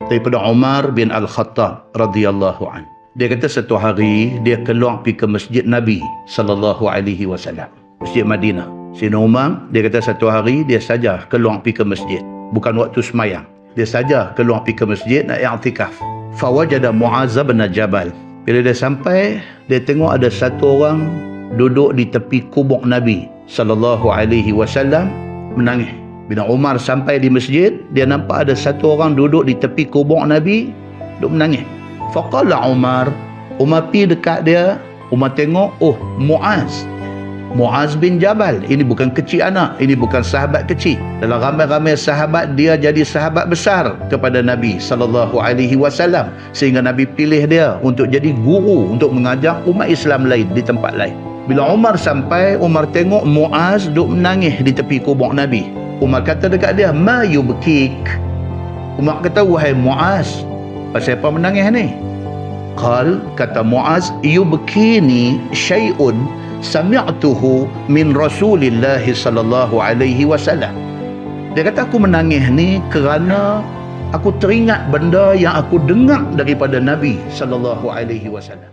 daripada Umar bin Al-Khattab radhiyallahu an. Dia kata satu hari dia keluar pergi ke masjid Nabi sallallahu alaihi wasallam, Masjid Madinah. Sayyidina Umar dia kata satu hari dia saja keluar pergi ke masjid, bukan waktu semayang. Dia saja keluar pergi ke masjid nak i'tikaf. Fawajada Mu'az bin Jabal. Bila dia sampai, dia tengok ada satu orang duduk di tepi kubur Nabi sallallahu alaihi wasallam menangis. Bila Umar sampai di masjid, dia nampak ada satu orang duduk di tepi kubur Nabi duduk menangis. Faqala Umar pergi dekat dia. Umar tengok, oh, Mu'az bin Jabal. Ini bukan kecil anak, ini bukan sahabat kecil. Dalam ramai-ramai sahabat, dia jadi sahabat besar kepada Nabi sallallahu alaihi wasallam, sehingga Nabi pilih dia untuk jadi guru untuk mengajar umat Islam lain di tempat lain. Bila Umar sampai, Umar tengok Mu'az duduk menangis di tepi kubur Nabi. Umar kata dekat dia, ma yubkik. Umar kata, wahai Mu'az, pasal apa menangis ni? Kata Mu'az, yubkini syai'un sami'tuhu min Rasulillah sallallahu alaihi wasallam. Dia kata aku menangis ni kerana aku teringat benda yang aku dengar daripada Nabi sallallahu alaihi wasallam.